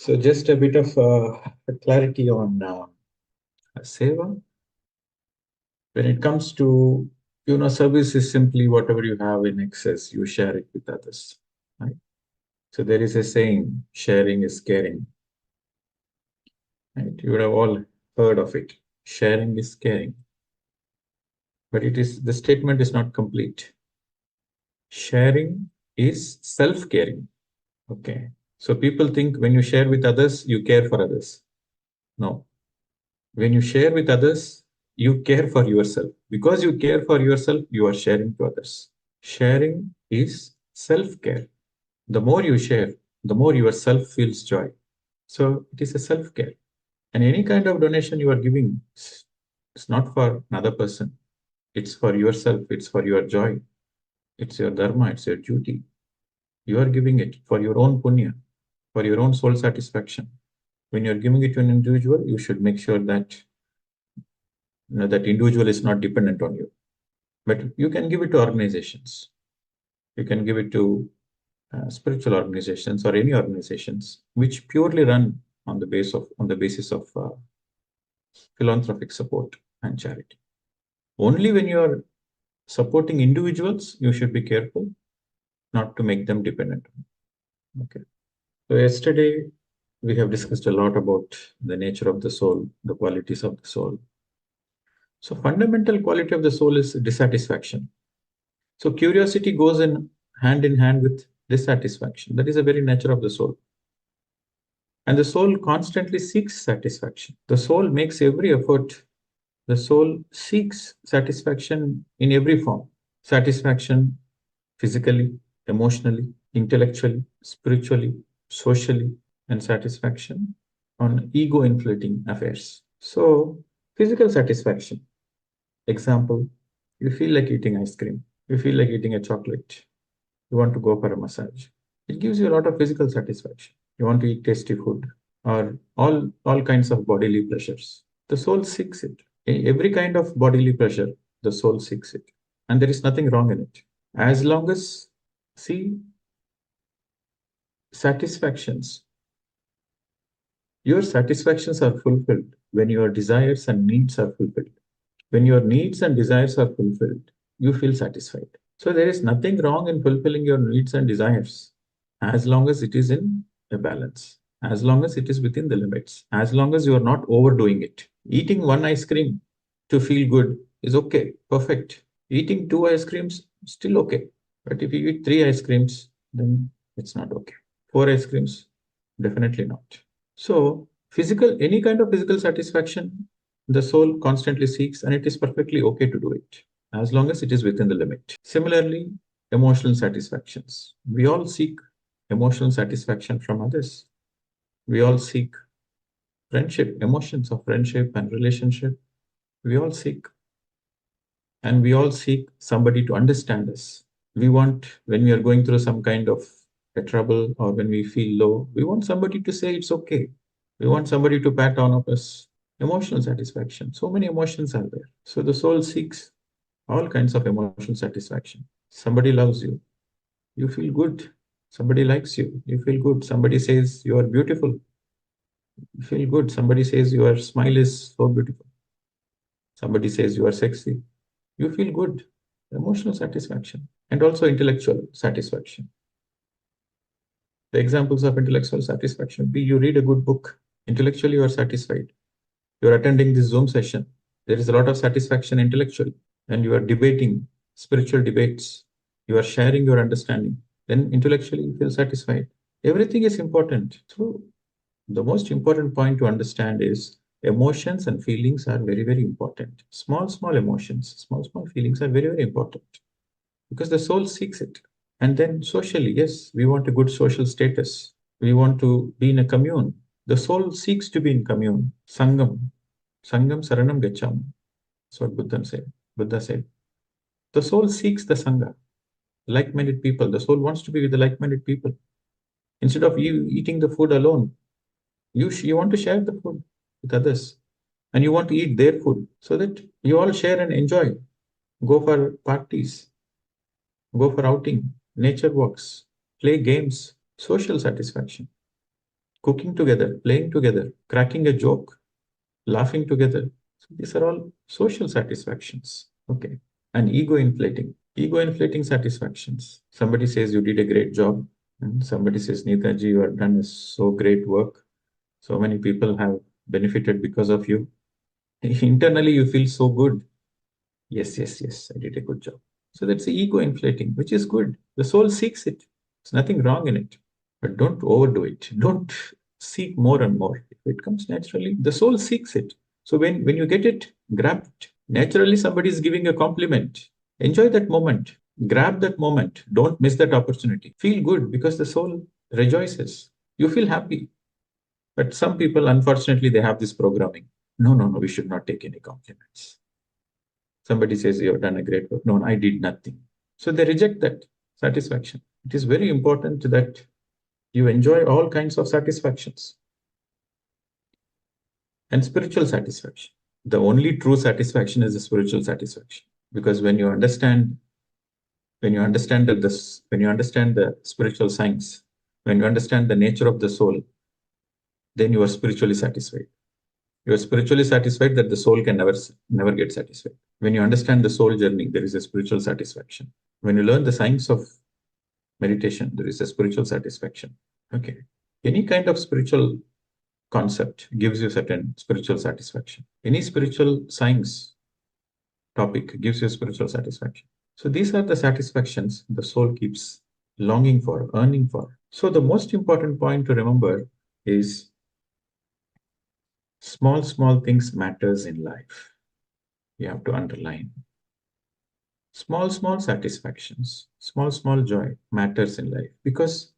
So just a bit of clarity on seva. When it comes to, service is simply whatever you have in excess, you share it with others, right? So there is a saying, sharing is caring, right? You would have all heard of it. Sharing is caring, but the statement is not complete. Sharing is self-caring. Okay. So people think when you share with others, you care for others. No. When you share with others, you care for yourself. Because you care for yourself, you are sharing to others. Sharing is self-care. The more you share, the more yourself feels joy. So it is a self-care. And any kind of donation you are giving, it's not for another person. It's for yourself. It's for your joy. It's your dharma. It's your duty. You are giving it for your own punya, for your own soul satisfaction. When you're giving it to an individual, you should make sure that that individual is not dependent on you. But you can give it to organizations. You can give it to spiritual organizations or any organizations which purely run on the basis of philanthropic support and charity. Only when you are supporting individuals, you should be careful not to make them dependent. Okay. So yesterday we have discussed a lot about the nature of the soul, the qualities of the soul. So fundamental quality of the soul is dissatisfaction. So curiosity goes in hand with dissatisfaction. That is the very nature of the soul. And the soul constantly seeks satisfaction. The soul makes every effort. The soul seeks satisfaction in every form. Satisfaction physically, emotionally, intellectually, spiritually, socially, and satisfaction on ego-inflating affairs. So physical satisfaction. Example, you feel like eating ice cream. You feel like eating a chocolate. You want to go for a massage. It gives you a lot of physical satisfaction. You want to eat tasty food or all kinds of bodily pleasures. The soul seeks it. Every kind of bodily pleasure, the soul seeks it. And there is nothing wrong in it. As long as, see, satisfactions, your satisfactions are fulfilled when your desires and needs are fulfilled. When your needs and desires are fulfilled, you feel satisfied. So there is nothing wrong in fulfilling your needs and desires as long as it is in a balance, as long as it is within the limits, as long as you are not overdoing it. Eating one ice cream to feel good is okay, perfect. Eating two ice creams, still okay. But if you eat three ice creams, then it's not okay. Four ice creams, definitely not. So any kind of physical satisfaction, the soul constantly seeks, and it is perfectly okay to do it as long as it is within the limit. Similarly, emotional satisfactions. We all seek emotional satisfaction from others. We all seek friendship, emotions of friendship and relationship. We all seek, and we all seek somebody to understand us. We want, when we are going through some kind of a trouble or when we feel low, we want somebody to say it's okay. We want somebody to pat on us. Emotional satisfaction. So many emotions are there. So the soul seeks all kinds of emotional satisfaction. Somebody loves you. You feel good. Somebody likes you. You feel good. Somebody says you are beautiful. You feel good. Somebody says your smile is so beautiful. Somebody says you are sexy. You feel good. Emotional satisfaction and also intellectual satisfaction. The examples of intellectual satisfaction be you read a good book. Intellectually, you are satisfied. You are attending this Zoom session. There is a lot of satisfaction intellectually, and you are debating spiritual debates. You are sharing your understanding. Then intellectually, you feel satisfied. Everything is important. So the most important point to understand is emotions and feelings are very, very important. Small emotions, small feelings are very, very important because the soul seeks it. And then socially, yes, we want a good social status. We want to be in a commune. The soul seeks to be in commune. Sangam. Sangam saranam gacham. That's what Buddha said. Buddha said. The soul seeks the Sangha, like-minded people. The soul wants to be with the like-minded people. Instead of you eating the food alone, you want to share the food with others. And you want to eat their food so that you all share and enjoy. Go for parties, go for outing, nature walks, play games, social satisfaction. cooking together, playing together, cracking a joke, laughing together. So these are all social satisfactions. Okay. And ego inflating satisfactions. Somebody says you did a great job, and somebody says, Neetaji, you have done so great work. So many people have benefited because of you. Internally, you feel so good. Yes, yes, yes, I did a good job. So that's the ego inflating, which is good. The soul seeks it. There's nothing wrong in it. But don't overdo it. Don't seek more and more. If it comes naturally, the soul seeks it. So when you get it, grab it. Naturally, somebody is giving a compliment. Enjoy that moment. Grab that moment. Don't miss that opportunity. Feel good because the soul rejoices. You feel happy. But some people, unfortunately, they have this programming. No, no, no, we should not take any compliments. Somebody says, you have done a great work. No, I did nothing. So they reject that satisfaction. It is very important that you enjoy all kinds of satisfactions. And spiritual satisfaction. The only true satisfaction is the spiritual satisfaction. Because when you understand the spiritual science, when you understand the nature of the soul, then you are spiritually satisfied. You are spiritually satisfied that the soul can never get satisfied. When you understand the soul journey, there is a spiritual satisfaction. When you learn the science of meditation, there is a spiritual satisfaction. Okay. Any kind of spiritual concept gives you certain spiritual satisfaction. Any spiritual science topic gives you spiritual satisfaction. So these are the satisfactions the soul keeps longing for, earning for. So the most important point to remember is small things matters in life. You have to underline. Small satisfactions, small joy matters in life, because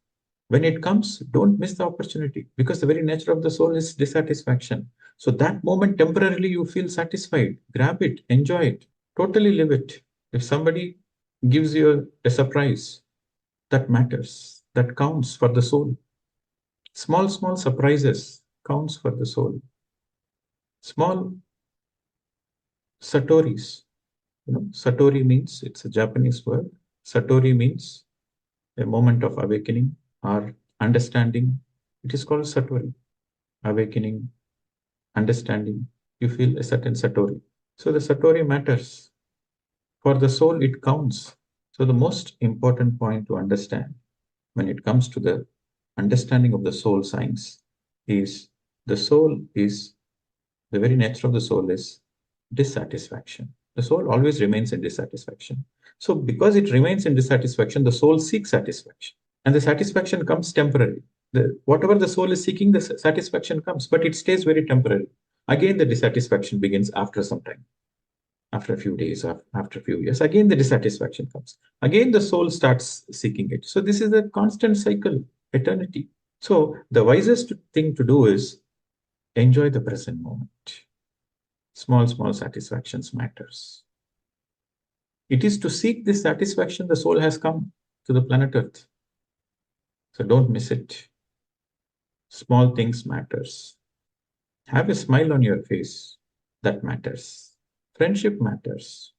when it comes, don't miss the opportunity, because the very nature of the soul is dissatisfaction. So that moment, temporarily, you feel satisfied. Grab it, enjoy it, totally live it. If somebody gives you a surprise, that matters, that counts for the soul. Small surprises counts for the soul. Small satoris. Satori means, it's a Japanese word. Satori means a moment of awakening or understanding. It is called satori. Awakening, understanding. You feel a certain satori. So the satori matters. For the soul, it counts. So the most important point to understand when it comes to the understanding of the soul science is the soul is, the very nature of the soul is dissatisfaction. The soul always remains in dissatisfaction. So because it remains in dissatisfaction, the soul seeks satisfaction. And the satisfaction comes temporarily. Whatever the soul is seeking, the satisfaction comes, but it stays very temporary. Again, the dissatisfaction begins after some time. After a few days, after a few years, again the dissatisfaction comes. Again, the soul starts seeking it. So this is a constant cycle, eternity. So the wisest thing to do is enjoy the present moment. Small satisfactions matters. It is to seek this satisfaction the soul has come to the planet Earth. So don't miss it. Small things matters. Have a smile on your face. That matters. Friendship matters.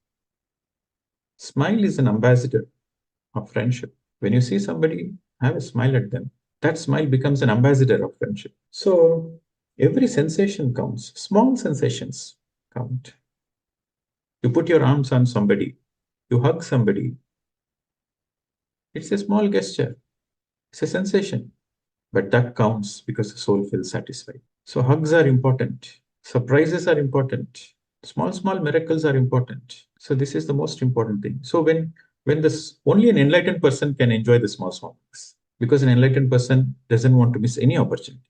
Smile is an ambassador of friendship. When you see somebody, have a smile at them. That smile becomes an ambassador of friendship. So every sensation counts. Small sensations count. You put your arms on somebody, you hug somebody. It's a small gesture. It's a sensation. But that counts because the soul feels satisfied. So hugs are important. Surprises are important. Small miracles are important. So this is the most important thing. So when this, only an enlightened person can enjoy the small things, because an enlightened person doesn't want to miss any opportunity.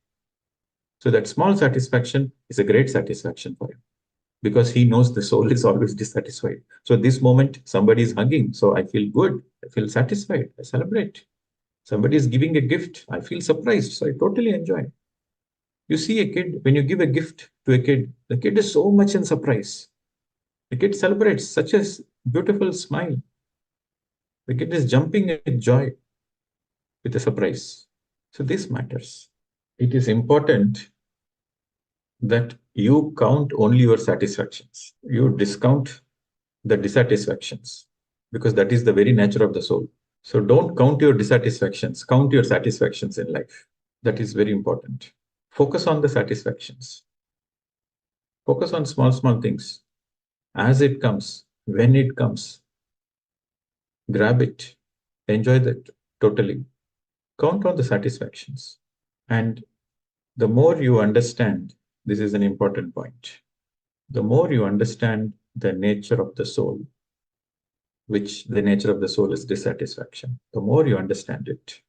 So that small satisfaction is a great satisfaction for him, because he knows the soul is always dissatisfied. So this moment, somebody is hugging, so I feel good, I feel satisfied, I celebrate. Somebody is giving a gift, I feel surprised, so I totally enjoy. You see a kid, when you give a gift to a kid, the kid is so much in surprise. The kid celebrates such a beautiful smile. The kid is jumping with joy with a surprise. So this matters. It is important that you count only your satisfactions. You discount the dissatisfactions, because that is the very nature of the soul. So don't count your dissatisfactions, count your satisfactions in life. That is very important. Focus on the satisfactions. Focus on small, small things. As it comes, when it comes, grab it, enjoy that totally. Count on the satisfactions. And the more you understand, this is an important point, the more you understand the nature of the soul, which the nature of the soul is dissatisfaction, the more you understand it,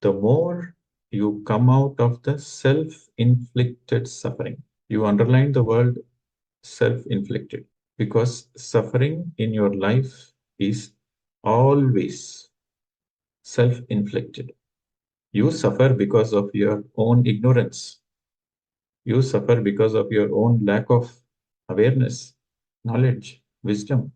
the more you come out of the self-inflicted suffering. You underline the word self-inflicted because suffering in your life is always self-inflicted. You suffer because of your own ignorance. You suffer because of your own lack of awareness, knowledge, wisdom.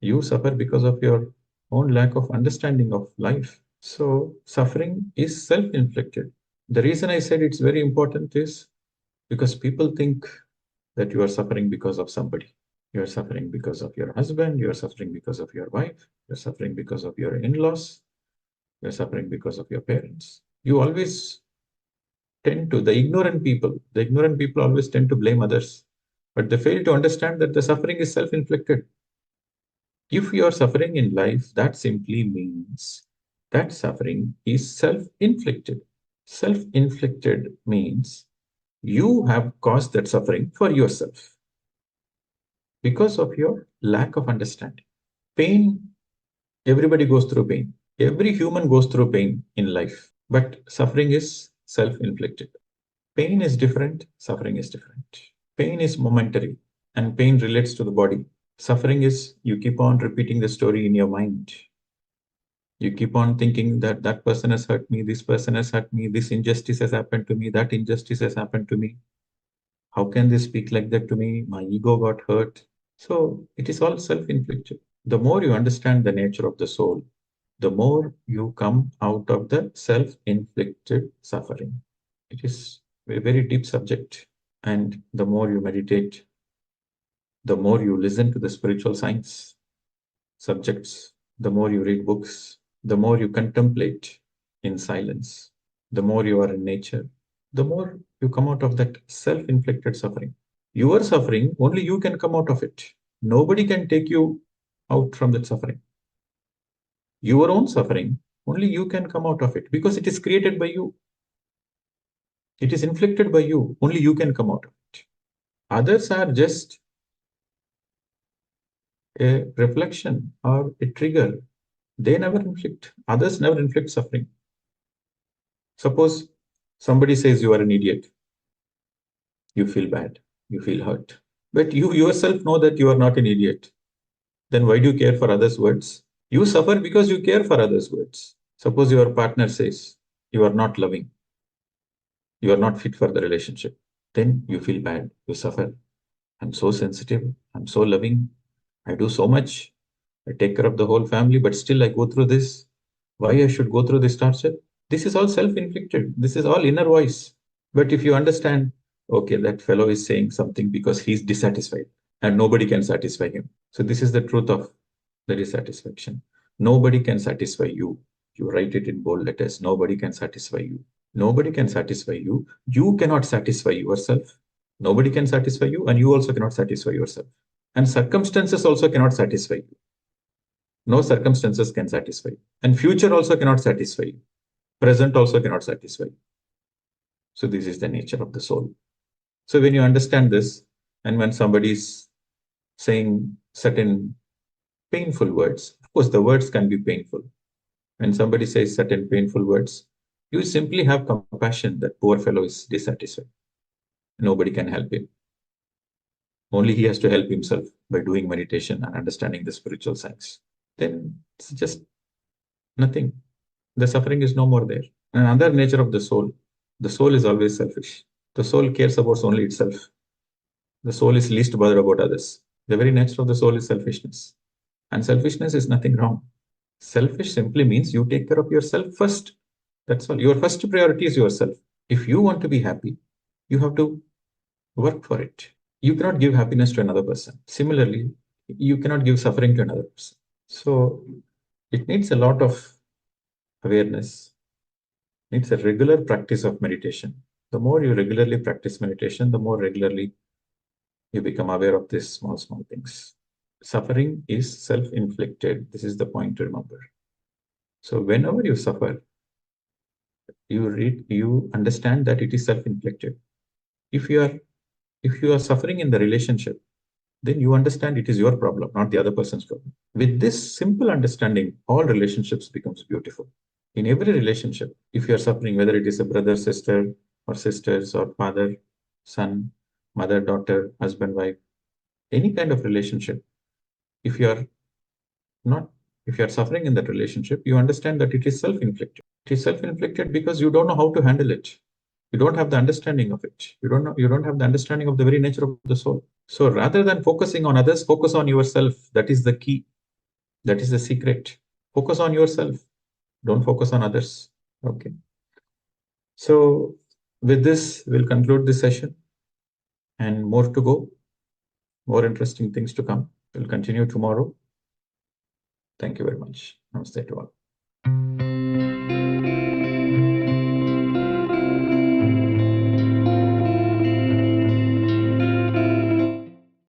You suffer because of your own lack of understanding of life. So, suffering is self inflicted. The reason I said it's very important is because people think that you are suffering because of somebody. You are suffering because of your husband, you are suffering because of your wife, you're suffering because of your in laws, you're suffering because of your parents. You always the ignorant people always tend to blame others, but they fail to understand that the suffering is self inflicted. If you are suffering in life, that simply means that suffering is self inflicted. Self inflicted means you have caused that suffering for yourself because of your lack of understanding. Pain, everybody goes through pain. Every human goes through pain in life, but suffering is self inflicted. Pain is different, suffering is different. Pain is momentary and pain relates to the body. Suffering is you keep on repeating the story in your mind. You keep on thinking that that person has hurt me, this person has hurt me, this injustice has happened to me, that injustice has happened to me. How can they speak like that to me? My ego got hurt. So it is all self inflicted. The more you understand the nature of the soul, the more you come out of the self inflicted suffering. It is a very deep subject. And the more you meditate, the more you listen to the spiritual science subjects, the more you read books, the more you contemplate in silence, the more you are in nature, the more you come out of that self inflicted suffering. Your suffering, only you can come out of it. Nobody can take you out from that suffering. Your own suffering, only you can come out of it because it is created by you. It is inflicted by you. Only you can come out of it. Others are just a reflection or a trigger. They never inflict, others never inflict suffering. Suppose somebody says you are an idiot, you feel bad, you feel hurt. But you yourself know that you are not an idiot. Then why do you care for others' words? You suffer because you care for others' words. Suppose your partner says you are not loving, you are not fit for the relationship. Then you feel bad, you suffer. I'm so sensitive, I'm so loving, I do so much, I take care of the whole family, but still I go through this. Why I should go through this torture? This is all self-inflicted. This is all inner voice. But if you understand, okay, that fellow is saying something because he's dissatisfied and nobody can satisfy him. So this is the truth of the dissatisfaction. Nobody can satisfy you. You write it in bold letters. Nobody can satisfy you. Nobody can satisfy you. You cannot satisfy yourself. Nobody can satisfy you, and you also cannot satisfy yourself. And circumstances also cannot satisfy you. No circumstances can satisfy you. And future also cannot satisfy you. Present also cannot satisfy you. So this is the nature of the soul. So when you understand this, and when somebody is saying certain painful words, of course, the words can be painful. When somebody says certain painful words, you simply have compassion that poor fellow is dissatisfied. Nobody can help him. Only he has to help himself by doing meditation and understanding the spiritual science. Then it's just nothing. The suffering is no more there. Another nature of the soul is always selfish. The soul cares about only itself. The soul is least bothered about others. The very nature of the soul is selfishness. And selfishness is nothing wrong. Selfish simply means you take care of yourself first. That's all. Your first priority is yourself. If you want to be happy, you have to work for it. You cannot give happiness to another person. Similarly, you cannot give suffering to another person. So it needs a lot of awareness. It's a regular practice of meditation. The more you regularly practice meditation, the more regularly you become aware of these small, small things. Suffering is self-inflicted. This is the point to remember. So whenever you suffer, you understand that it is self-inflicted. If you are if you are suffering in the relationship, then you understand it is your problem, not the other person's problem. With this simple understanding, all relationships becomes beautiful. In every relationship, if you are suffering, whether it is a brother, sister, or sisters, or father, son, mother, daughter, husband, wife, any kind of relationship, if you are not if you are suffering in that relationship, you understand that it is self-inflicted. It is self-inflicted because you don't know how to handle it. You don't have the understanding of it. You don't have the understanding of the very nature of the soul. So rather than focusing on others, focus on yourself. That is the key. That is the secret. Focus on yourself. Don't focus on others. Okay. So with this, we'll conclude this session, and more to go, more interesting things to come. We'll continue tomorrow. Thank you very much. Namaste to all.